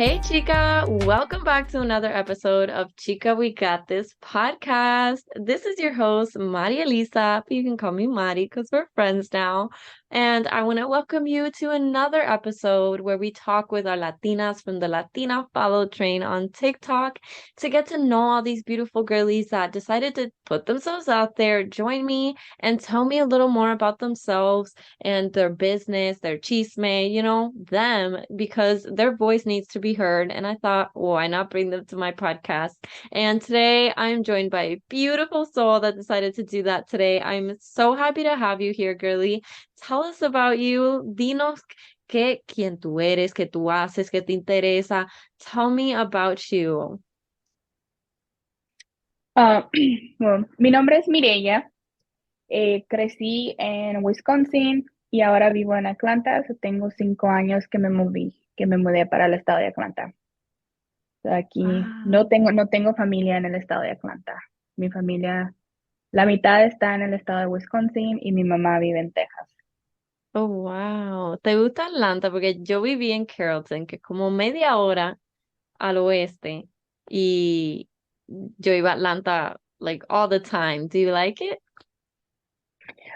Hey, Chica, welcome back to another episode of Chica We Got This podcast. This is your host, Maria Lisa. You can call me Mari because we're friends now. And I want to welcome you to another episode where we talk with our Latinas from the Latina Follow Train on TikTok to get to know all these beautiful girlies that decided to put themselves out there, join me, and tell me a little more about themselves and their business, their chisme, them, because their voice needs to be heard. And I thought, why not bring them to my podcast? And today I'm joined by a beautiful soul that decided to do that today. I'm so happy to have you here, girly. Tell us about you. Dinos quién tú eres, qué tú haces, qué te interesa. Tell me about you. Ah, bueno, mi nombre es Mireya. Crecí en Wisconsin y ahora vivo en Atlanta. Tengo 5 años que me mudé para el estado de Atlanta. Aquí Wow. no tengo familia en el estado de Atlanta. Mi familia, la mitad está en el estado de Wisconsin y mi mamá vive en Texas. Oh, wow. ¿Te gusta Atlanta? Porque yo viví en Carrollton, que es como media hora al oeste, y yo iba a Atlanta like all the time. Do you like it?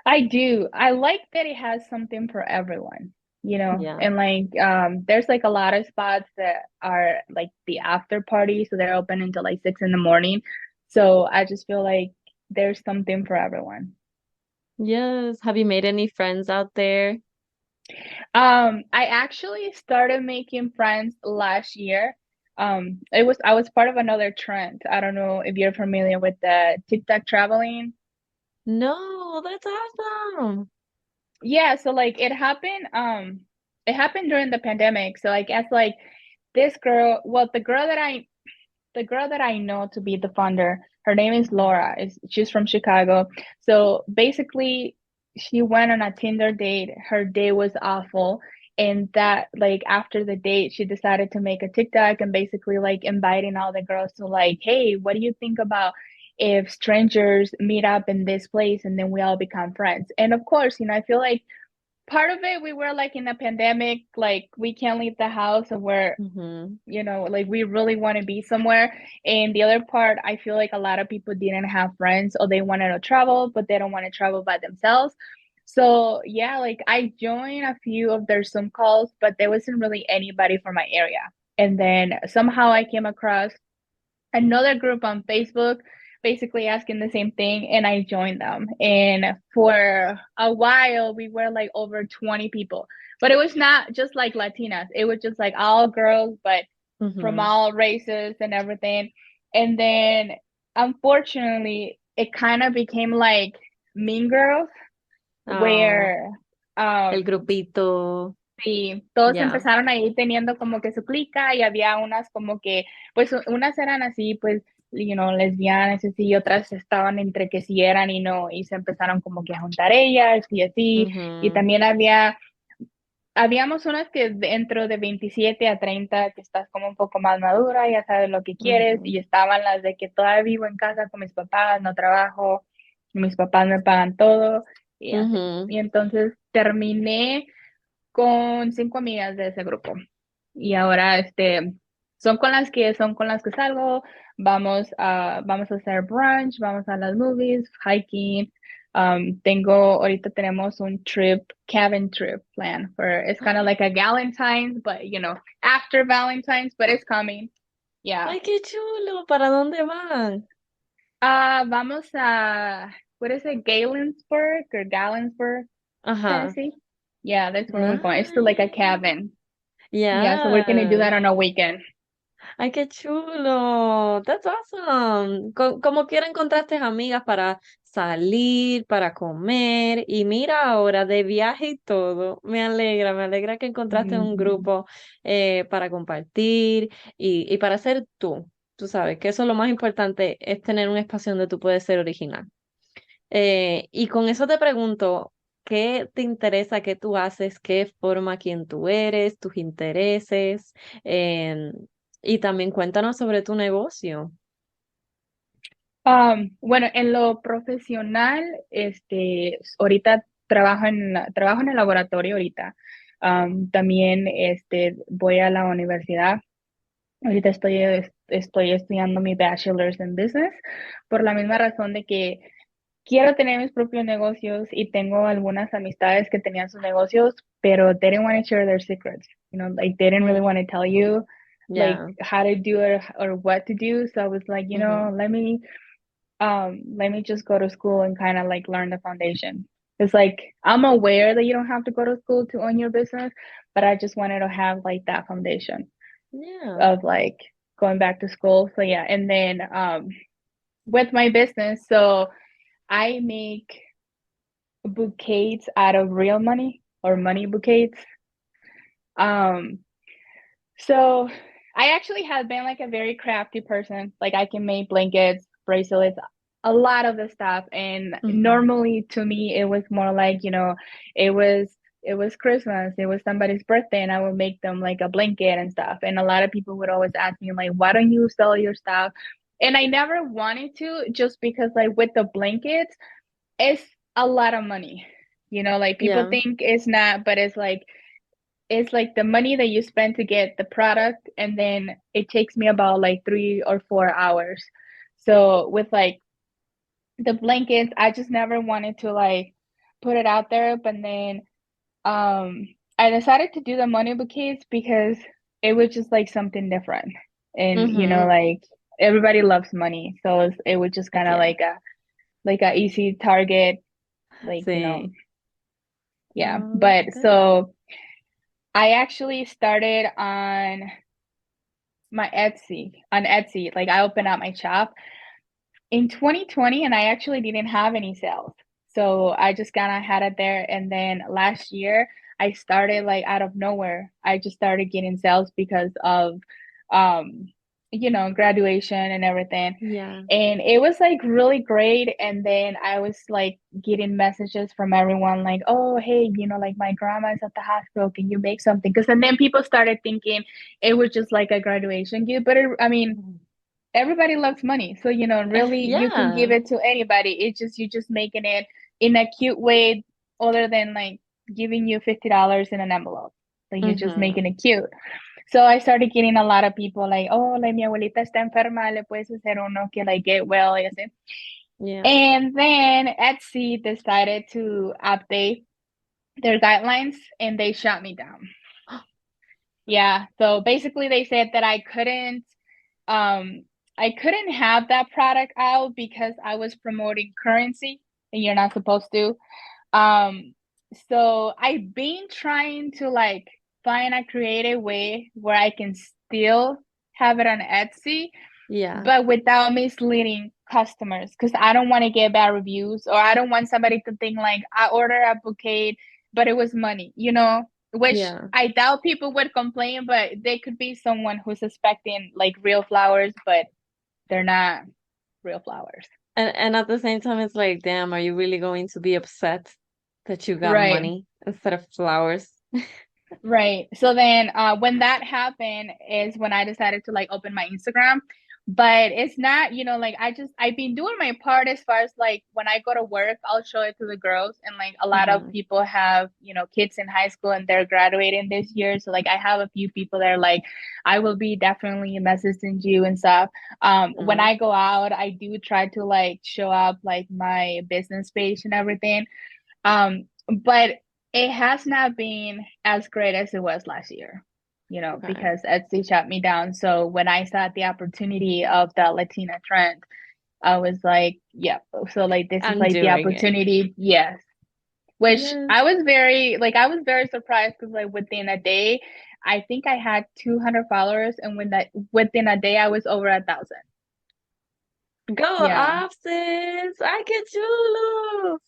I do. I like that it has something for everyone, Yeah. and there's like a lot of spots that are like the after party, so they're open until like 6 in the morning. So I just feel like there's something for everyone. Yes. Have you made any friends out there? I actually started making friends last year. I was part of another trend. I don't know if you're familiar with the TikTok traveling. No, that's awesome. Yeah, so like it happened during the pandemic. So I guess like this girl, well, the girl that I know to be the founder, her name is Laura. She's from Chicago. So basically she went on a Tinder date. Her day was awful. And that like after the date, she decided to make a TikTok and basically like inviting all the girls to like, hey, what do you think about if strangers meet up in this place and then we all become friends? And of course, I feel like part of it we were like in a pandemic, like we can't leave the house and we're Mm-hmm. like we really want to be somewhere. And the other part, I feel like a lot of people didn't have friends or they wanted to travel, but they don't want to travel by themselves. So yeah, like I joined a few of their Zoom calls, but there wasn't really anybody from my area. And then somehow I came across another group on Facebook basically asking the same thing and I joined them. And for a while we were like over 20 people. But it was not just like Latinas. It was just like all girls, but from Mm-hmm. all races and everything. And then unfortunately it kind of became like Mean Girls Oh, where el um grupito. sí, todos Yeah. empezaron ahí teniendo como que su clica y había unas como que, pues unas eran así, pues, lesbianas y así, y otras estaban entre que sí eran y no, y se empezaron como que a juntar ellas y así, y Mm-hmm. también habíamos unas que dentro de 27 a 30 que estás como un poco más madura, ya sabes lo que quieres, Mm-hmm. y estaban las de que todavía vivo en casa con mis papás, no trabajo, mis papás me pagan todo, y así. Mm-hmm. Y entonces terminé con 5 amigas de ese grupo. Y ahora, son con las que salgo. Vamos a hacer brunch, vamos a las movies, hiking. Ahorita tenemos un trip, cabin trip plan for, it's kind of like a Galentine's, but after Valentine's, but it's coming. Yeah. Ay, qué chulo. ¿Para dónde van? Vamos a, what is it, Galensburg or Galensburg, Ajá. Tennessee? Yeah, that's where we're going. It's to like a Nice. cabin. Yeah, so we're gonna do Yeah. that on a weekend. Ay, qué chulo. That's awesome. Como quiera encontraste amigas para salir, para comer y mira ahora de viaje y todo. Me alegra que encontraste un Mhm. grupo para compartir y para ser tú. Tú sabes que eso es lo más importante, es tener un espacio donde tú puedes ser original. Y con eso te pregunto, ¿qué te interesa, qué tú haces, qué forma quién tú eres, tus intereses? Em, y también cuéntanos sobre tu negocio. Bueno, en lo profesional, ahorita trabajo en el laboratorio ahorita. También, voy a la universidad. Ahorita estoy estudiando mi bachelor's en business por la misma razón de que quiero tener mis propios negocios y tengo algunas amistades que tenían sus negocios, pero they didn't want to share their secrets. Like they didn't really Mm, want to tell you like yeah. how to do it or what to do. So I was like, Hmm. let me just go to school and kind of like learn the foundation. It's like I'm aware that you don't have to go to school to own your business, but I just wanted to have like that foundation Yeah. of like going back to school. So yeah, and then with my business, so I make bouquets out of real money or money bouquets. Um, so I actually have been like a very crafty person. Like I can make blankets, bracelets, a lot of the stuff. And Hmm. normally to me it was more like, it was it was Christmas, it was somebody's birthday, and I would make them like a blanket and stuff. And a lot of people would always ask me like, why don't you sell your stuff? And I never wanted to, just because like with the blankets, it's a lot of money. Like people Yeah. think it's not, but it's like the money that you spend to get the product, and then it takes me about like 3 or 4 hours. So with like the blankets, I just never wanted to like put it out there. But then I decided to do the money bouquets because it was just like something different. And Hmm. like everybody loves money. So it was just kind of Yeah. like a easy target, like, Sí. yeah. Oh, that's But good. so I actually started on Etsy. Like I opened up my shop in 2020, and I actually didn't have any sales. So I just kind of had it there. And then last year, I started like out of nowhere. I just started getting sales because of, um, graduation and everything. Yeah. And it was like really great. And then I was like getting messages from everyone like, oh, hey, like my grandma's at the hospital. Can you make something? Because and then people started thinking it was just like a graduation gift. But I mean, Mhm. everybody loves money. So, really you can give Yeah. it to anybody. It's just you just making it in a cute way, other than like giving you $50 in an envelope. Like you're just Hmm. making it cute. So I started getting a lot of people like, oh, like mi abuelita está enferma, le puedes hacer uno que like get well, y así. Yeah. And then Etsy decided to update their guidelines and they shut me down. Yeah. So basically they said that um I couldn't have that product out because I was promoting currency and you're not supposed to. Um so I've been trying to like find a creative way where I can still have it on Etsy, Yeah. but without misleading customers, because I don't want to get bad reviews, or I don't want somebody to think like I ordered a bouquet but it was money, which Yeah. I doubt people would complain, but they could be someone who's expecting like real flowers, but they're not real flowers. And at the same time, it's like, damn, are you really going to be upset that you got Right. money instead of flowers? Right. So then when that happened is when I decided to like open my Instagram. But it's not, like I've been doing my part as far as like when I go to work, I'll show it to the girls. And like a lot of Hmm. people have, kids in high school and they're graduating this year. So like I have a few people that are like, I will be definitely messaging you and stuff. When Hmm. I go out, I do try to like show up like my business page and everything. But it has not been as great as it was last year, Okay. because Etsy shut me down. So when I saw the opportunity of the Latina trend, I was like, yep. So like this is I'm like the doing it. opportunity. Yes. Which Yes. I was very surprised because like within a day, I think I had 200 followers, and within a day I was over 1,000. Go Yeah. off, sis. I get you.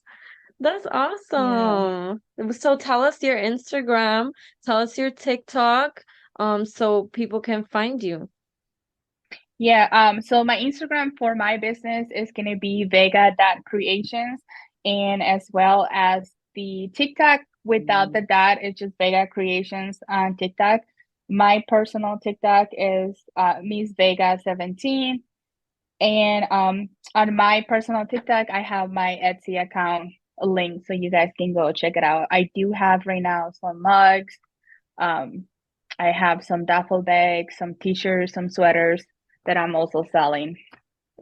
That's Yeah. awesome. So tell us your Instagram, tell us your TikTok, so people can find you. Yeah, so my Instagram for my business is gonna be Vega.creations, and as well as the TikTok without the dot, it's just Vega Creations on TikTok. My personal TikTok is Miss Vega 17. And on my personal TikTok, I have my Etsy account link so you guys can go check it out. I do have right now some mugs, um I have some duffel bags, some t-shirts, some sweaters that I'm also selling.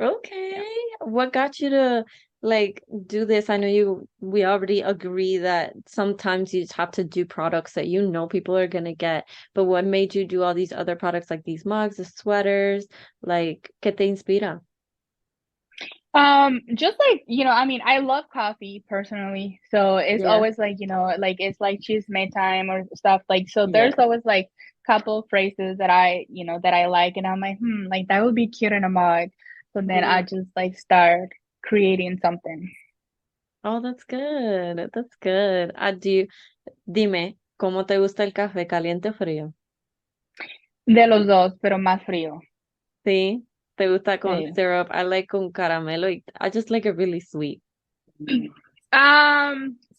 Yeah. Okay. What got you to like do this? I know we already agree that sometimes you just have to do products that you know people are gonna get, but what made you do all these other products like these mugs, the sweaters, like, ¿qué te inspira? Just like, I mean, I love coffee personally. So it's Yeah. always like, like it's like chisme time or stuff. Like, so there's Yeah. always like couple phrases that that I like, and I'm like, like that would be cute in a mug. So then I Mhm. just like start creating something. Oh, that's good. That's good. Dime, ¿cómo te gusta el café, caliente o frío? De los dos, pero más frío. Sí, te gusta con Sí. syrup. I like con caramelo. I just like it really sweet.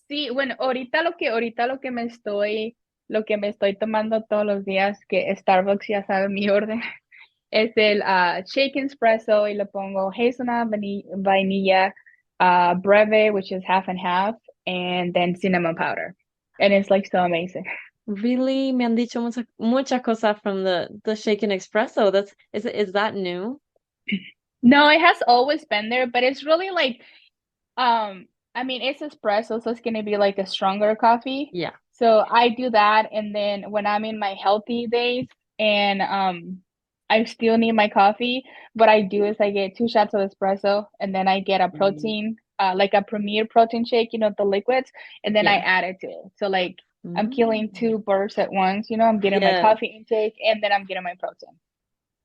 Sí, bueno, ahorita lo que me estoy tomando todos los días, que Starbucks ya sabe mi orden, es el shake espresso y le pongo hazelnut, vainilla, breve, which is half and half, and then cinnamon powder. And it's like so amazing. Really? Me han dicho muchas cosas from the shaken espresso. Is that new? No, it has always been there, but it's really like I mean, it's espresso, so it's gonna be like a stronger coffee. Yeah. So I do that, and then when I'm in my healthy days and I still need my coffee, what I do is I get 2 shots of espresso, and then I get a protein, like a Premier protein shake, the liquids, and then I Yeah. add it to it. So like I'm killing Mm. two birds at once. I'm getting my Yes. coffee intake, and then I'm getting my protein.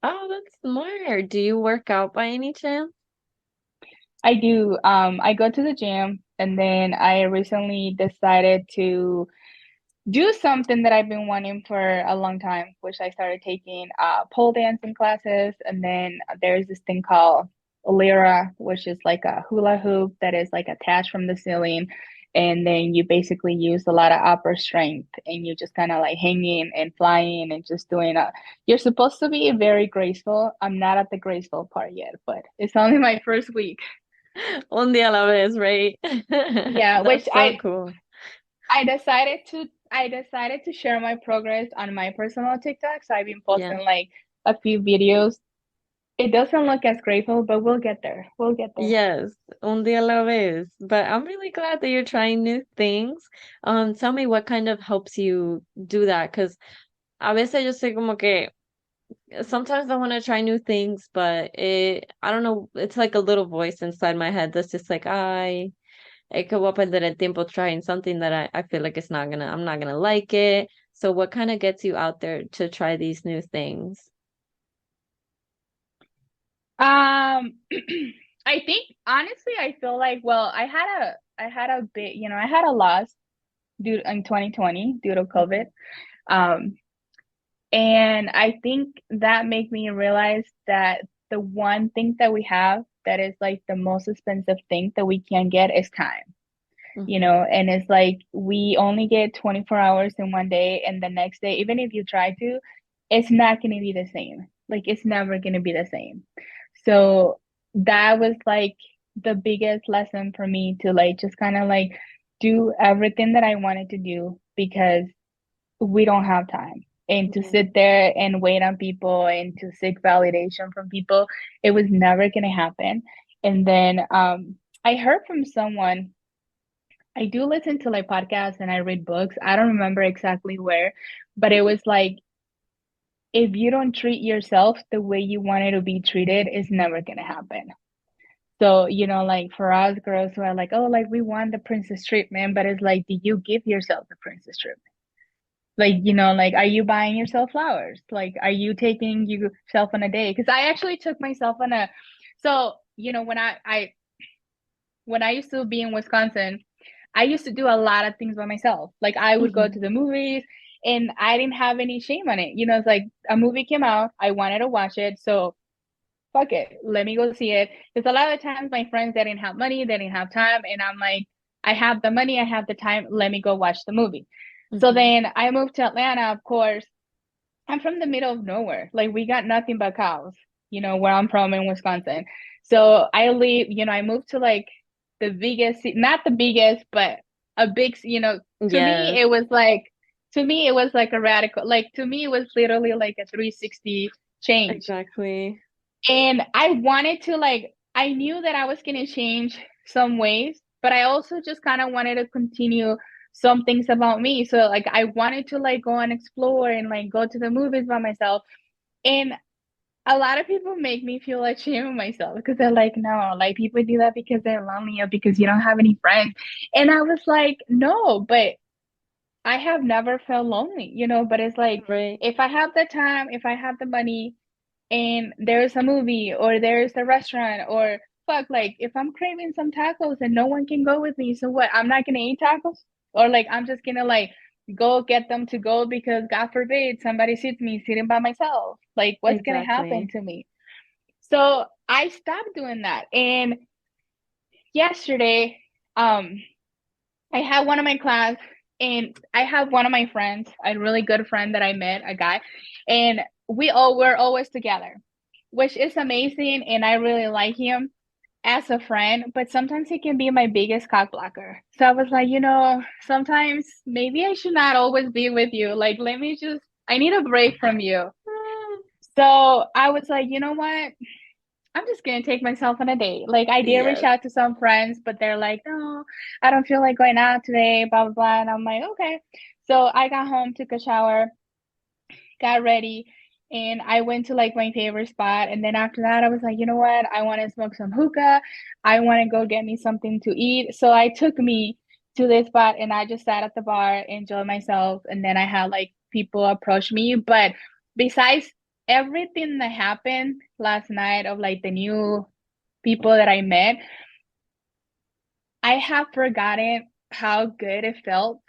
Oh, that's smart. Do you work out by any chance? I do. I go to the gym, and then I recently decided to do something that I've been wanting for a long time, which I started taking pole dancing classes, and then there's this thing called Lyra, which is like a hula hoop that is like attached from the ceiling, and then you basically use a lot of upper strength, and you just kind of like hanging and flying and just doing a. You're supposed to be very graceful. I'm not at the graceful part yet, but it's only my first week. Un día a la vez, right? Yeah, which That's so cool. I decided to share my progress on my personal TikTok. So I've been Yeah. posting like a few videos. It doesn't look as grateful, but we'll get there. We'll get there. Yes, un día a la vez. But I'm really glad that you're trying new things. Tell me what kind of helps you do that, because a veces yo sé como que sometimes I want to try new things, but I don't know, it's like a little voice inside my head that's just like, ay, es que voy a perder el tiempo trying something that I feel like I'm not gonna like it. So what kind of gets you out there to try these new things? I think honestly, I feel like I had a bit, I had a loss due in 2020 due to COVID. Um, and I think that made me realize that the one thing that we have that is like the most expensive thing that we can get is time. Mhm. And it's like we only get 24 hours in one day, and the next day, even if you try to, it's not going to be the same. Like, it's never going to be the same. So, that was like the biggest lesson for me to like just kind of like do everything that I wanted to do because we don't have time. And to Yeah. sit there and wait on people and to seek validation from people, it was never going to happen. And then I heard from someone. I do listen to like podcasts and I read books. I don't remember exactly where, but it was like if you don't treat yourself the way you wanted to be treated, it's never gonna happen. So, like for us girls who are like, oh, like we want the princess treatment, but it's like, do you give yourself the princess treatment? Like, like are you buying yourself flowers? Like, are you taking yourself on a date? Because I actually took myself on a so, when I used to be in Wisconsin, I used to do a lot of things by myself. Like I would go to Mhm. the movies and I didn't have any shame on it. It's like a movie came out, I wanted to watch it, so fuck it, let me go see it. Because a lot of times my friends they didn't have money, they didn't have time, and I'm like, I have the money, I have the time, let me go watch the movie. So Mhm. then I moved to Atlanta, of course. I'm from the middle of nowhere. Like we got nothing but cows, where I'm from in Wisconsin. So I moved to like the biggest, not the biggest, but a big, to me, Yes. it was like to me it was like a radical, like to me it was literally like a 360 change. Exactly. And I wanted to like, I knew that I was going to change some ways, but I also just kind of wanted to continue some things about me. So like I wanted to like go and explore and like go to the movies by myself. And a lot of people make me feel ashamed of myself because they're like, no, like people do that because they're lonely or because you don't have any friends. And I was like, no, but I have never felt lonely, you know, but it's like Right. if I have the time, if I have the money, and there's a movie or there's a restaurant or fuck, like if I'm craving some tacos and no one can go with me, so what? I'm not gonna eat tacos? Or like I'm just gonna like go get them to go because God forbid somebody sees me sitting by myself. Like what's gonna happen Exactly. to me? So I stopped doing that. And yesterday, um, I had one of my class and I have one of my friends, a really good friend that I met, a guy, and we all were always together, which is amazing. And I really like him as a friend, but sometimes he can be my biggest cock blocker. So I was like, you know, sometimes maybe I should not always be with you. Like, let me just, I need a break from you. Mm, So I was like, you know what? I'm just gonna take myself on a date. Like I did reach yes. out to some friends, but they're like, no, I don't feel like going out today, blah blah blah. And I'm like, okay. So I got home, took a shower, got ready, and I went to like my favorite spot. And then after that, I was like, you know what? I want to smoke some hookah. I want to go get me something to eat. So I took me to this spot and I just sat at the bar, enjoyed myself. And then I had like people approach me. But besides everything that happened last night of like the new people that I met, I have forgotten how good it felt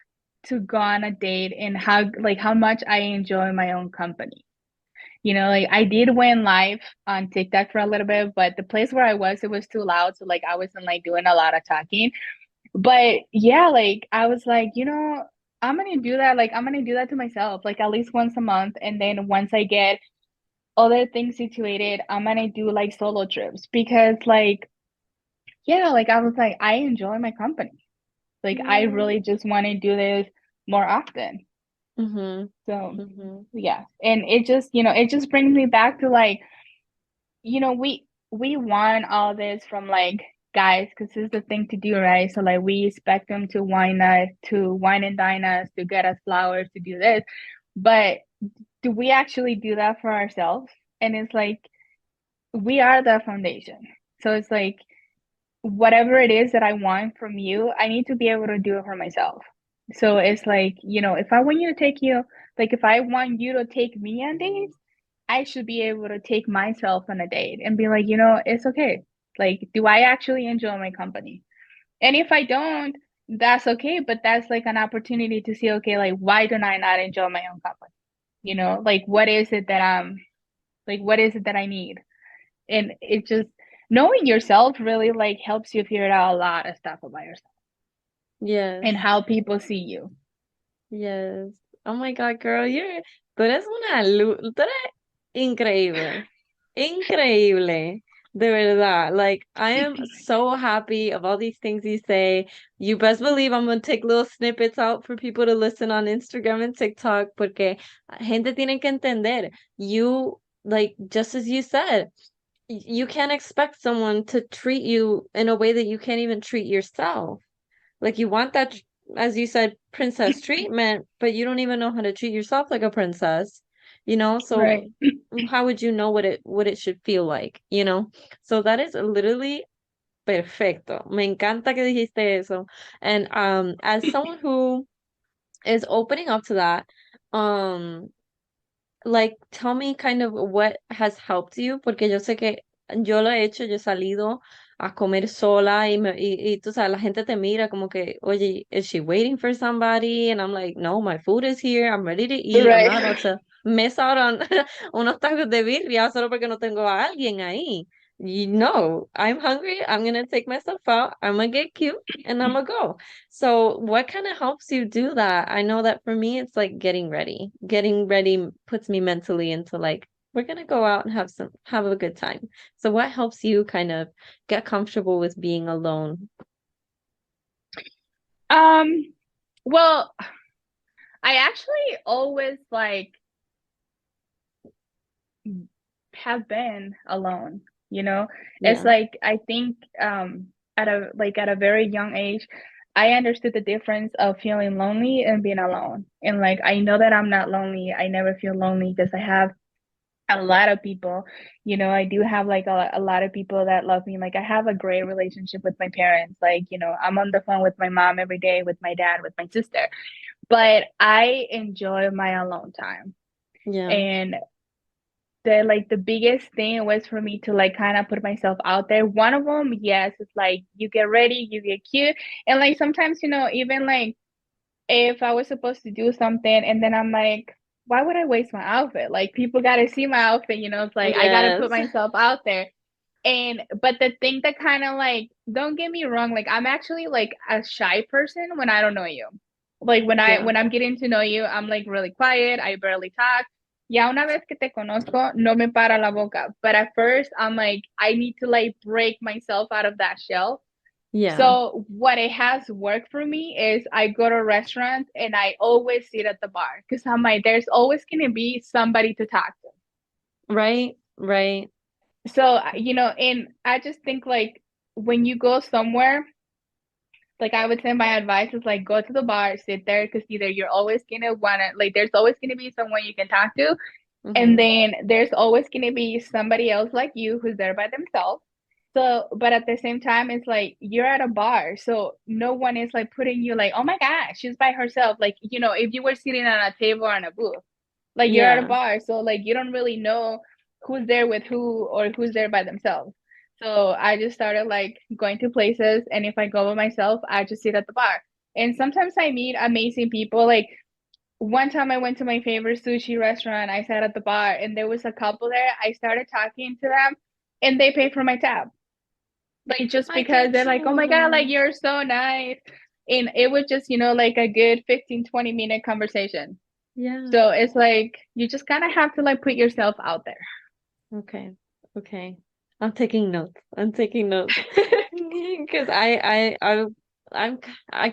to go on a date and how much I enjoy my own company. You know, like I did win live on TikTok for a little bit, but the place where I was, it was too loud. So like I wasn't like doing a lot of talking. But yeah, like I was like, you know, I'm gonna do that. Like I'm gonna do that to myself, like at least once a month. And then once I get other things situated, I'm gonna do like solo trips because like, yeah, like I was like, I enjoy my company. Like I Yeah. really just want to do this more often. Mm-hmm. So Mm-hmm. yeah. And it just, you know, it just brings me back to like, you know, we want all this from like guys because it's the thing to do, right? So like we expect them to wine and dine us, to get us flowers, to do this. But do we actually do that for ourselves? And it's like we are the foundation. So it's like whatever it is that I want from you, I need to be able to do it for myself. So it's like, you know, if I want you to take you, like if I want you to take me on dates, I should be able to take myself on a date and be like, you know, it's okay. Like, do I actually enjoy my company? And if I don't, that's okay. But that's like an opportunity to see, okay, like, why don't I not enjoy my own company? You know, like, what is it that what is it that I need? And it just, knowing yourself really like helps you figure out a lot of stuff about yourself and Yes. how people see you. Yes. Oh my God, girl, tú eres una luz, tú eres increíble. Increíble. De verdad. Like, I am so happy of all these things you say. You best believe I'm gonna take little snippets out for people to listen on Instagram and TikTok porque gente tiene que entender. You, like, just as you said, you can't expect someone to treat you in a way that you can't even treat yourself. Like you want that, as you said, princess treatment, but you don't even know how to treat yourself like a princess, you know? So Right. how would you know what it should feel like, you know? So that is literally perfecto. Me encanta que dijiste eso. And as someone who is opening up to that, um like, tell me kind of what has helped you, porque yo sé que yo lo he hecho, yo he salido a comer sola y tú sabes, la gente te mira como que, oye, is she waiting for somebody? And I'm like, no, my food is here, I'm ready to eat, I'm not Right. about to miss out on unos tacos de birria solo porque no tengo a alguien ahí. You know, I'm hungry, I'm gonna take myself out, I'm gonna get cute, and I'm gonna go. So what kind of helps you do that? I know that for me, it's like getting ready. Getting ready puts me mentally into like, we're gonna go out and have a good time. So what helps you kind of get comfortable with being alone? Um, well, I actually always like have been alone, you know? It's Yeah. like I think at a very young age, I understood the difference of feeling lonely and being alone. And like I know that I'm not lonely. I never feel lonely because I have a lot of people. You know, I do have like a lot of people that love me. Like I have a great relationship with my parents. Like, you know, I'm on the phone with my mom every day, with my dad, with my sister. But I enjoy my alone time. Yeah. And the biggest thing was for me to like kind of put myself out there. One of them, yes, it's like you get ready, you get cute, and like sometimes you know even like if I was supposed to do something and then I'm like, why would I waste my outfit? Like people got to see my outfit, you know. It's like I got to put Yes. myself out there. And but the thing that kind of like, don't get me wrong, like I'm actually like a shy person when I don't know you. Like Yeah. when I'm getting to know you, I'm like really quiet. I barely talk. Ya una vez que te conozco, no me para la boca. But at first, I'm like, I need to like break myself out of that shell. Yeah. So what it has worked for me is I go to restaurants and I always sit at the bar because I'm like, there's always gonna be somebody to talk to. Right. Right. So you know, and I just think like when you go somewhere, like I would say my advice is like go to the bar, sit there because either you're always gonna wanna like there's always gonna be someone you can talk to, and Mm-hmm. then there's always gonna be somebody else like you who's there by themselves. So, but at the same time, it's like you're at a bar, so no one is like putting you like, oh my gosh, she's by herself. Like, you know, if you were sitting on a table or on a booth, like you're at a Yeah. bar, so like you don't really know who's there with who or who's there by themselves. So I just started like going to places, and if I go by myself, I just sit at the bar. And sometimes I meet amazing people. Like one time I went to my favorite sushi restaurant, I sat at the bar, and there was a couple there. I started talking to them, and they paid for my tab. Like just I because get they're like, oh my God, like you. you're so nice. And it was just, you know, like a good 15-20 minute conversation. Yeah. So it's like you just kind of have to like put yourself out there. Okay. Okay. I'm taking notes. I'm taking notes. Because I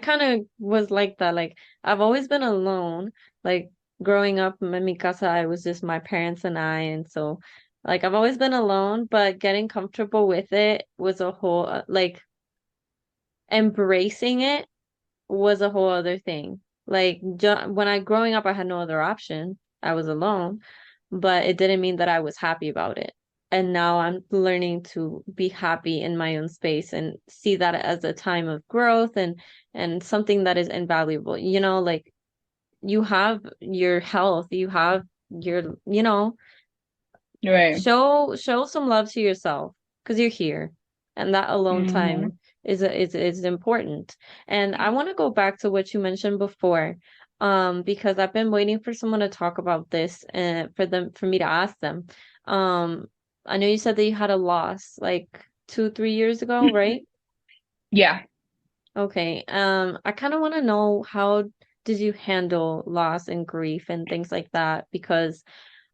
kind of was like that. Like I've always been alone. Like growing up in mi casa, I was just my parents and I, and so like I've always been alone. But getting comfortable with it was a whole like embracing it was a whole other thing. Like when I growing up, I had no other option. I was alone, but it didn't mean that I was happy about it. And now I'm learning to be happy in my own space and see that as a time of growth and something that is invaluable. You know, like you have your health, you have your, Right. show some love to yourself because you're here, and that alone Hmm. time is important. And I want to go back to what you mentioned before, because I've been waiting for someone to talk about this and for me to ask them. Um, I know you said that you had a loss like 2, 3 years ago, right? Yeah. Okay. I kind of want to know how did you handle loss and grief and things like that because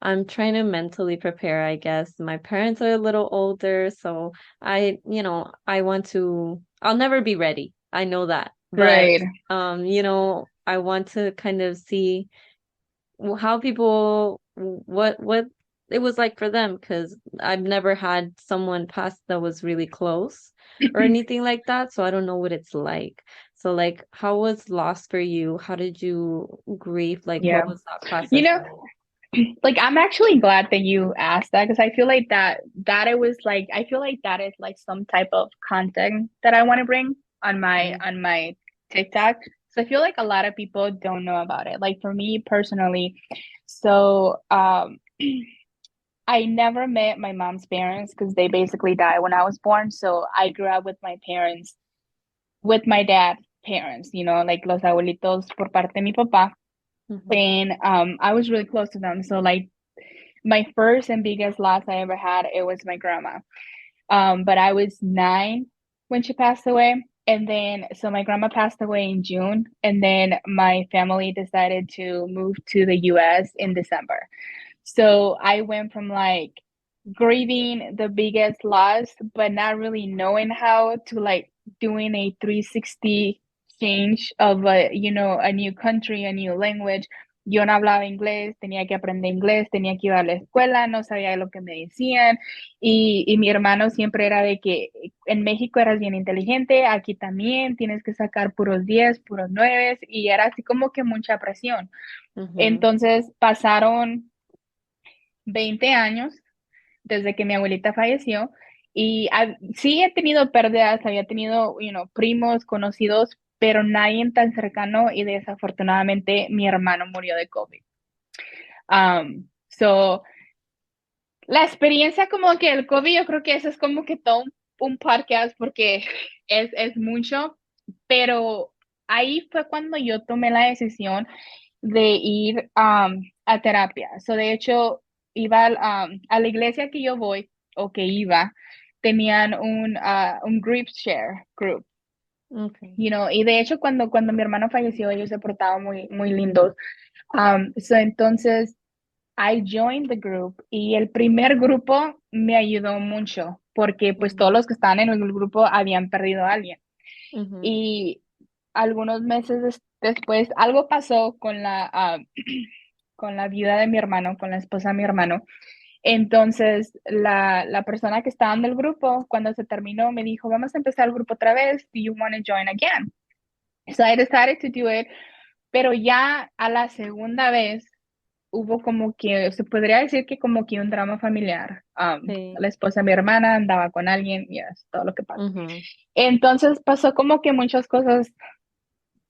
I'm trying to mentally prepare, I guess. My parents are a little older, so I want to I'll never be ready. I know that. But Right. I want to kind of see how people what it was like for them because I've never had someone pass that was really close or anything like that, so I don't know what it's like. So like how was loss for you? How did you grieve? Like what Yeah. was that You process know, like? like I'm actually glad that you asked that because I feel like that it was like I feel like that is like some type of content that I want to bring Mhm. on my TikTok. So I feel like a lot of people don't know about it. Like for me personally, so I never met my mom's parents because they basically died when I was born. So I grew up with my parents, with my dad's parents, you know, like los abuelitos por parte de mi papá. Mhm. And I was really close to them. So like my first and biggest loss I ever had, it was my grandma. But I was 9 when she passed away. And then, so my grandma passed away in June, and then my family decided to move to the US in December. So I went from like grieving the biggest loss, but not really knowing how to like doing a 360 change of a, you know, a new country, a new language. Yo no hablaba inglés, tenía que aprender inglés, tenía que ir a la escuela, no sabía lo que me decían. Y mi hermano siempre era de que en México eras bien inteligente, aquí también tienes que sacar puros 10, puros 9, y era así como que mucha presión. Ujú, Entonces pasaron 20 años desde que mi abuelita falleció y sí he tenido pérdidas, había tenido, you know, primos, conocidos, pero nadie tan cercano y desafortunadamente mi hermano murió de COVID. So, la experiencia como que el COVID, yo creo que eso es como que todo un podcast porque es mucho, pero ahí fue cuando yo tomé la decisión de ir a terapia. So, de hecho, iba a la iglesia que yo voy o que iba, tenían un group share group, okay. you know, y de hecho cuando mi hermano falleció, ellos se portaban muy, muy lindos. So, entonces, I joined the group y el primer grupo me ayudó mucho porque pues todos Ujú, los que estaban en el grupo habían perdido a alguien. ujú, Y algunos meses después algo pasó con con la vida de mi hermano, con la esposa de mi hermano. Entonces, la persona que estaba en el grupo, cuando se terminó, me dijo, vamos a empezar el grupo otra vez. Do you want to join again? So I decided to do it. Pero ya a la segunda vez hubo como que, se podría decir que como que un drama familiar. sí, La esposa de mi hermana andaba con alguien y es todo lo que pasa. ujú, Entonces pasó como que muchas cosas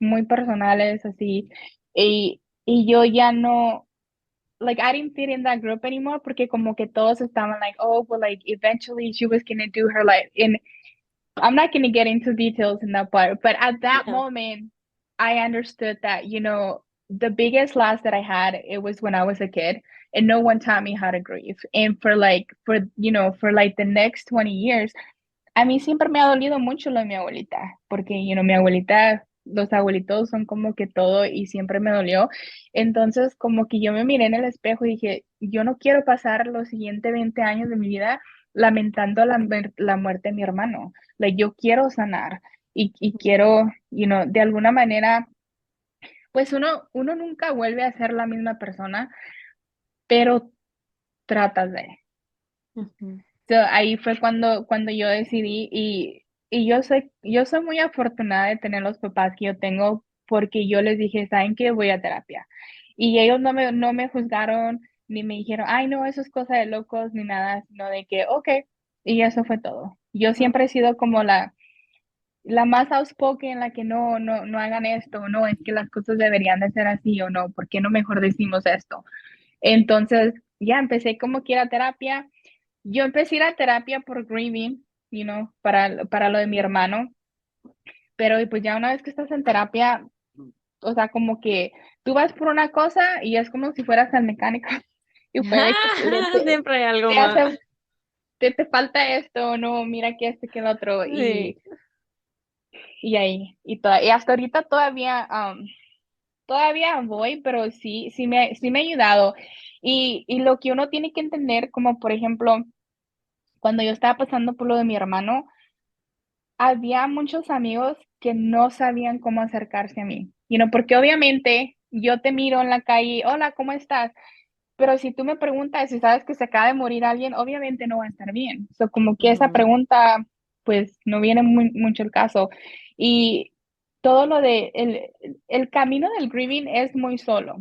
muy personales así y yo ya no, like I didn't fit in that group anymore porque como que todos estaban like, oh, well, like eventually she was gonna do her life. And I'm not gonna get into details in that part, but at that yeah, moment, I understood that, you know, the biggest loss that I had, it was when I was a kid and no one taught me how to grieve. And you know, for like the next 20 years, a mí siempre me ha dolido mucho lo de mi abuelita, porque, you know, mi abuelita, los abuelitos son como que todo y siempre me dolió. Entonces, como que yo me miré en el espejo y dije, yo no quiero pasar los siguientes 20 años de mi vida lamentando la muerte de mi hermano. Like, yo quiero sanar y ujú, quiero, you know, de alguna manera, pues uno nunca vuelve a ser la misma persona, pero tratas de. ujú, So, ahí fue cuando yo decidí y yo soy muy afortunada de tener los papás que yo tengo porque yo les dije, ¿saben qué? Voy a terapia. Y ellos no me juzgaron ni me dijeron, ay, no, eso es cosa de locos ni nada, sino de que, ok, y eso fue todo. Yo siempre he oh, sido como la más outspoken, la que no hagan esto, no, es que las cosas deberían de ser así o no, ¿por qué no mejor decimos esto? Entonces, ya empecé como que ir a terapia. Yo empecé a ir a terapia por grieving, you know, para lo de mi hermano, pero pues ya una vez que estás en terapia, o sea, como que tú vas por una cosa y es como si fueras al mecánico y puede que siempre hay algo te más. hace, te falta esto, no, mira que este, que el otro, Sí. y ahí, y hasta ahorita todavía voy, pero sí me ha ayudado. Y lo que uno tiene que entender, como por ejemplo, cuando yo estaba pasando por lo de mi hermano, había muchos amigos que no sabían cómo acercarse a mí, porque obviamente yo te miro en la calle, hola, ¿cómo estás? Pero si tú me preguntas si sabes que se acaba de morir alguien, obviamente no va a estar bien. So, como que esa Ujú, pregunta, pues no viene mucho el caso. Y todo lo de el camino del grieving es muy solo,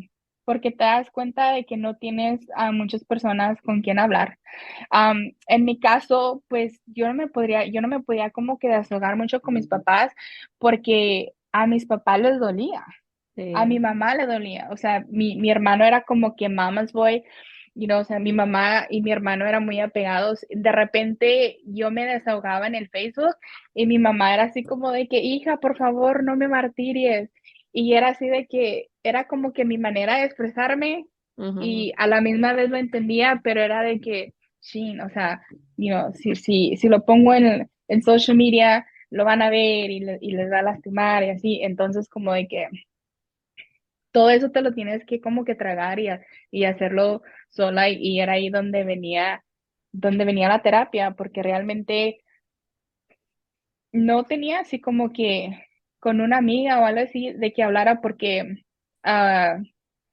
porque te das cuenta de que no tienes a muchas personas con quien hablar. En mi caso, pues yo no me podía como que desahogar mucho con mis papás porque a mis papás les dolía, a mi sí. mamá le dolía, o sea, mi hermano era como que mama's boy, o sea, mi mamá y mi hermano eran muy apegados. De repente yo me desahogaba en el Facebook y mi mamá era así como de que, hija, por favor, no me martires. Y era así de que era como que mi manera de expresarme Ujú, y a la misma vez lo entendía, pero era de que, sí, o sea, si lo pongo en social media, lo van a ver y les va a lastimar y así. Entonces, como de que todo eso te lo tienes que como que tragar y hacerlo sola y era ahí donde venía la terapia, porque realmente no tenía así como que con una amiga o algo así de que hablara porque ah,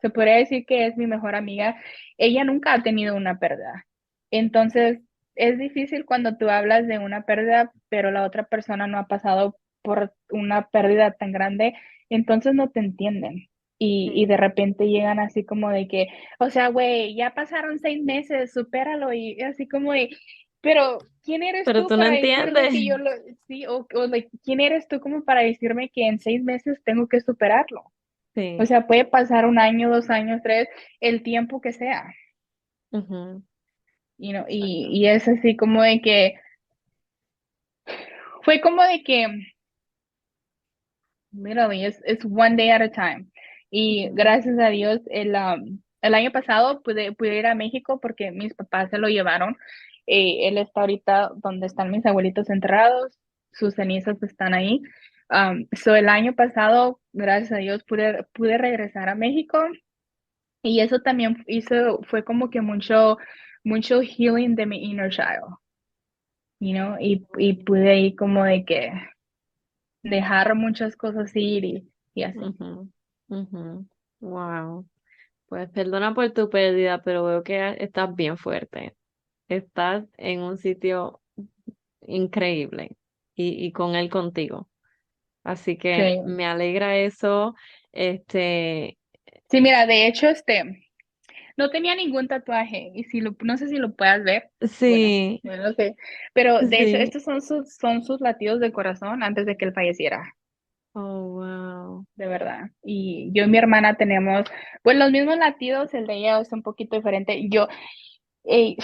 se podría decir que es mi mejor amiga. Ella nunca ha tenido una pérdida. Entonces, es difícil cuando tú hablas de una pérdida, pero la otra persona no ha pasado por una pérdida tan grande, entonces no te entienden. Y Sí. de repente llegan así como de que, o sea, güey, ya pasaron 6 meses, supéralo. Y así como de, pero ¿quién eres Pero tú tú no para decirme entiendes. que yo lo, sí, o like, ¿quién eres tú como para decirme que en 6 meses tengo que superarlo? O Sí. sea, puede pasar 1 año, 2 años, tres, el tiempo que sea, Ujú, exacto. y es así como de que, fue como de que, literally, it's one day at a time. Y Ujú, gracias a Dios, el año pasado pude ir a México porque mis papás se lo llevaron. Él está ahorita donde están mis abuelitos enterrados, sus cenizas están ahí. So el año pasado, gracias a Dios, pude regresar a México y eso también fue como que mucho healing de mi inner child, y pude ahí como de que dejar muchas cosas ir y así. ujú, ujú. Wow. Pues perdona por tu pérdida, pero veo que estás bien fuerte. Estás en un sitio increíble y con él contigo. Así que Sí. me alegra eso. Este, Sí, mira, de hecho, no tenía ningún tatuaje y no sé si lo puedas ver. Bueno, sí, no lo sé, pero de hecho sí. estos son sus latidos de corazón antes de que él falleciera, Oh, wow. de verdad. Y yo y mi hermana tenemos, pues los mismos latidos, el de ella es un poquito diferente. Eh,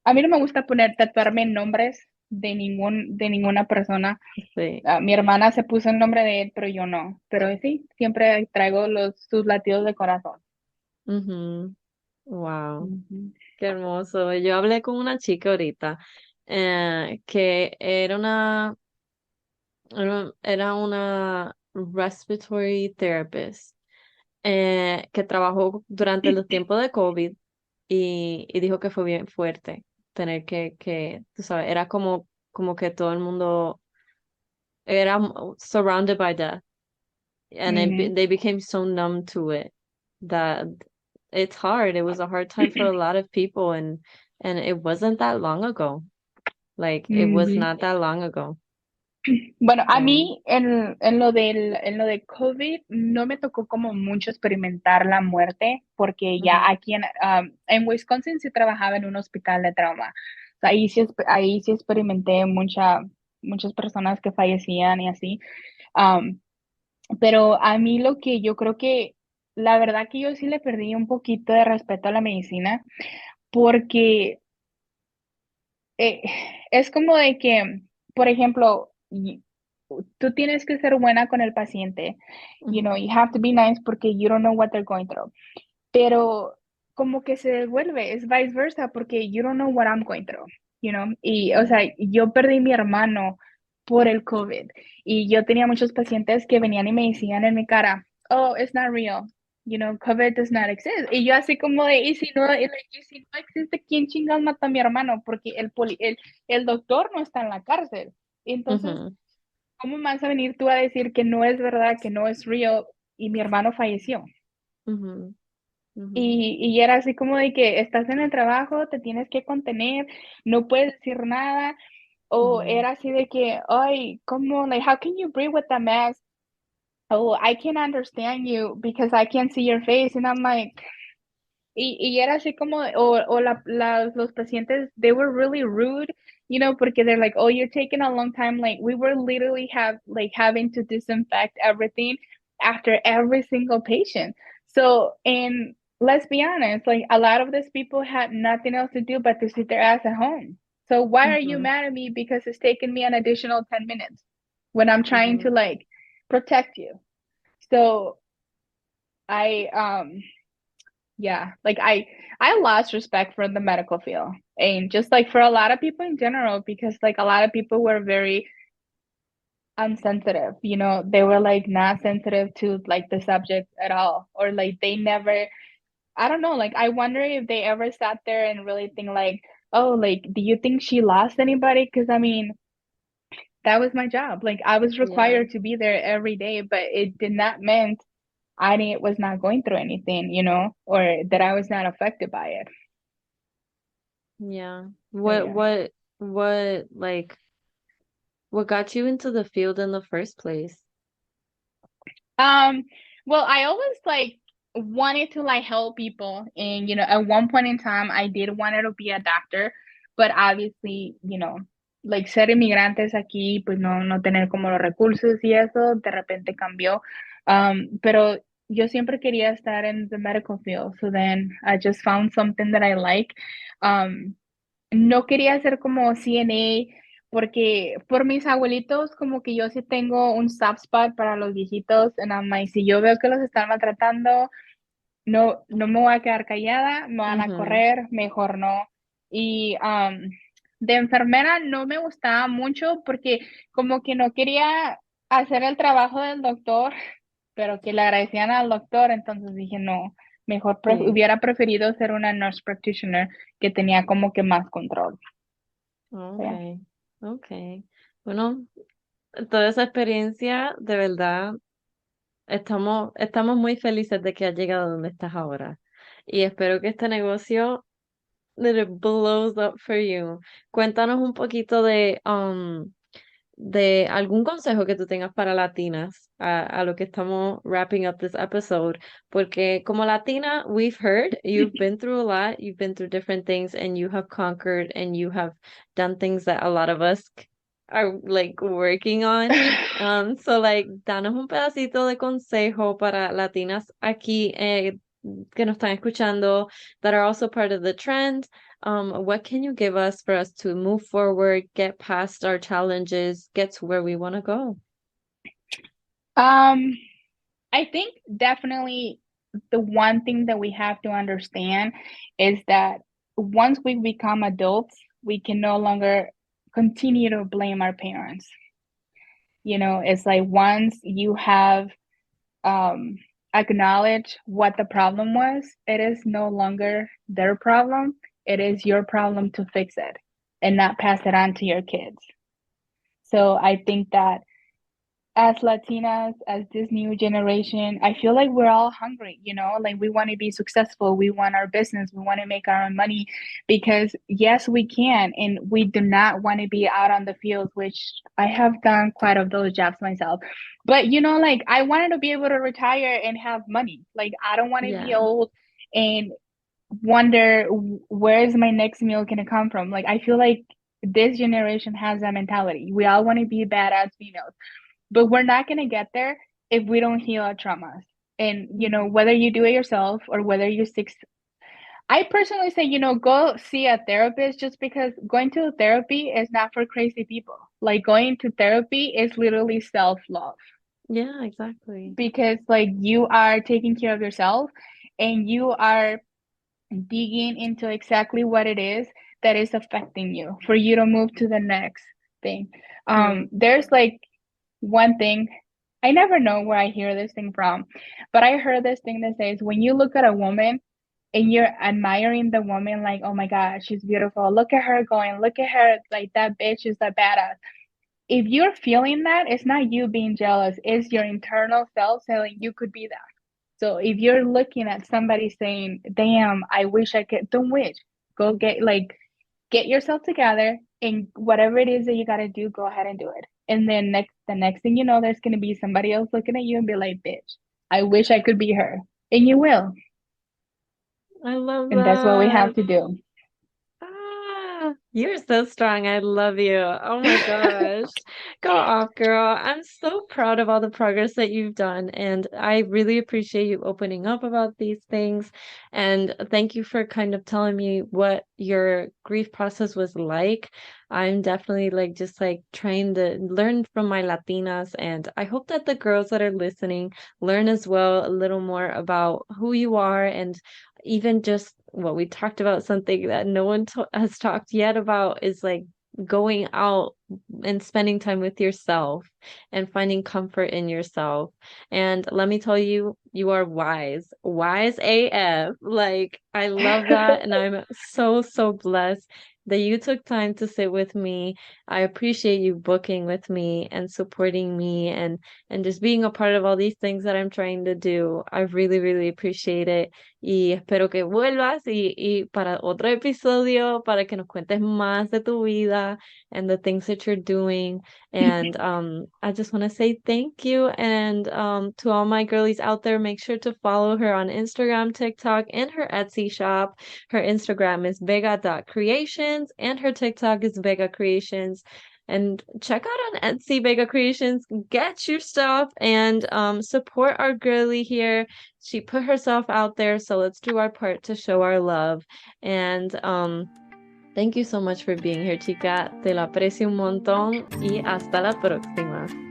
a mí no me gusta tatuarme nombres de ninguna persona. Sí. Mi hermana se puso el nombre de él, pero yo no. Pero sí, siempre traigo sus latidos de corazón. Ujú. Wow. Ujú. Qué hermoso. Yo hablé con una chica ahorita que era una respiratory therapist que trabajó durante los tiempos de COVID y dijo que fue bien fuerte tener tú sabes, era como que todo el mundo era surrounded by death and Ujú. they became so numb to it that it's hard. It was a hard time for a lot of people and it wasn't that long ago. Like it was Ujú. not that long ago. Bueno, a So, mí en lo de COVID no me tocó como mucho experimentar la muerte, porque ya ujú, aquí en Wisconsin sí trabajaba en un hospital de trauma. O sea, ahí sí experimenté muchas personas que fallecían y así. Um, pero a mí lo que yo creo que, la verdad que yo sí le perdí un poquito de respeto a la medicina, porque eh, es como de que, por ejemplo, tú tienes que ser buena con el paciente. ujú, You have to be nice porque you don't know what they're going through. Pero como que se devuelve, es viceversa porque you don't know what I'm going through. Y, o ujú, sea, yo perdí mi hermano por el COVID y yo tenía muchos pacientes que venían y me decían en mi cara, oh, it's not real. COVID does not exist. Y yo así como de, y si no existe, ¿quién chingados mata a mi hermano? Porque el doctor no está en la cárcel. Entonces, ujú, ¿cómo vas a venir tú a decir que no es verdad, que no es real y mi hermano falleció? ujú, ujú, Y era así como de que estás en el trabajo, te tienes que contener, no puedes decir nada, o ujú, era así de que, ay, ¿cómo? Like, how can you breathe with a mask? Oh, I can't understand you because I can't see your face. And I'm like, y era así como, los pacientes, they were really rude, porque they're like, oh, you're taking a long time. Like, we were literally having to disinfect everything after every single patient. So, and let's be honest, like, a lot of these people had nothing else to do but to sit their ass at home. So why are you ujú, mad at me because it's taken me an additional 10 minutes when I'm trying to ujú, like protect you? So I yeah, like I lost respect for the medical field and just like for a lot of people in general because like a lot of people were very unsensitive, they were like not sensitive to like the subject at all, or like they never, I don't know, like I wonder if they ever sat there and really think like, oh, like do you think she lost anybody? Because I mean, that was my job. Like I was Yeah. required to be there every day, but it did not mean was not going through anything, or that I was not affected by it. Yeah. So What yeah. what what like what got you into the field in the first place? Um, well, I always like wanted to like help people, and at one point in time I did wanted to be a doctor, but obviously, like ser inmigrantes aquí, pues no tener como los recursos y eso, de repente cambió. Pero yo siempre quería estar in the medical field, so then I just found something that I like. Um, no quería ser como CNA porque por mis abuelitos como que yo sí tengo un soft spot para los viejitos, and I'm like, si yo veo que los están maltratando, no me voy a quedar callada, me van a Mhm. correr, mejor no. Y de enfermera no me gustaba mucho porque como que no quería hacer el trabajo del doctor, pero que le agradecían al doctor, entonces dije, no, mejor Sí. hubiera preferido ser una nurse practitioner que tenía como que más control. Yeah. Okay. Okay. Bueno, toda esa experiencia, de verdad, estamos muy felices de que has llegado donde estás ahora. Y espero que este negocio that it blows up for you. Cuéntanos un poquito de algún consejo que tú tengas para latinas a lo que estamos wrapping up this episode, porque como latina, we've heard you've been through a lot, you've been through different things, and you have conquered and you have done things that a lot of us are like working on. So like, danos un pedacito de consejo para latinas aquí que nos están escuchando that are also part of the trend. What can you give us for us to move forward, get past our challenges, get to where we want to go? Um, I think definitely the one thing that we have to understand is that once we become adults, we can no longer continue to blame our parents. It's like once you have um, acknowledged what the problem was, it is no longer their problem. It is your problem to fix it and not pass it on to your kids. So I think that as Latinas, as this new generation, I feel like we're all hungry, like we want to be successful. We want our business. We want to make our own money because, yes, we can. And we do not want to be out on the field, which I have done quite of those jobs myself. But, like I wanted to be able to retire and have money. Like I don't want to be Yeah. old and wonder where is my next meal going to come from. Like I feel like this generation has that mentality. We all want to be badass females, but we're not going to get there if we don't heal our traumas. And, Mhm. whether you do it yourself or whether you seek, I personally say, go see a therapist just because going to therapy is not for crazy people. Like going to therapy is literally self love Yeah, exactly. because, like, you are taking care of yourself and you are digging into exactly what it is that is affecting you for you to move to the next thing. True. There's like one thing, I never know where I hear this thing from, but I heard this thing that says when you look at a woman and you're admiring the woman, like, oh my God, she's beautiful. Look at her going, look at her, like that bitch is a badass. If you're feeling that, it's not you being jealous, it's your internal self saying you could be that. So if you're looking at somebody saying, damn, I wish I could, don't wish. Go get yourself together and whatever it is that you gotta do, go ahead and do it. And then the next thing you know, there's gonna be somebody else looking at you and be like, bitch, I wish I could be her. And you will. I love And that's what we that. have to do. You're so strong. I love you. Oh my gosh. Go off, girl. I'm so proud of all the progress that you've done. And I really appreciate you opening up about these things. And thank you for kind of telling me what your grief process was like. I'm definitely like just like trying to learn from my Latinas. And I hope that the girls that are listening learn as well a little more about who you are and even just what we talked about, something that no one has talked yet about is like going out and spending time with yourself and finding comfort in yourself. And let me tell you, you are wise AF. Like, I love that. And I'm so, so blessed. that you took time to sit with me. I appreciate you booking with me and supporting me and just being a part of all these things that I'm trying to do. I really, really appreciate it. Y espero que vuelvas y para otro episodio, para que nos cuentes más de tu vida and the things that you're doing. And I just want to say thank you. And to all my girlies out there, make sure to follow her on Instagram, TikTok, and her Etsy shop. Her Instagram is vega.creations and her TikTok is Vega Creations. And check out on Etsy Vega Creations, get your stuff and support our girly here. She put herself out there, so let's do our part to show our love. And thank you so much for being here, chica. Te lo aprecio un montón y hasta la próxima.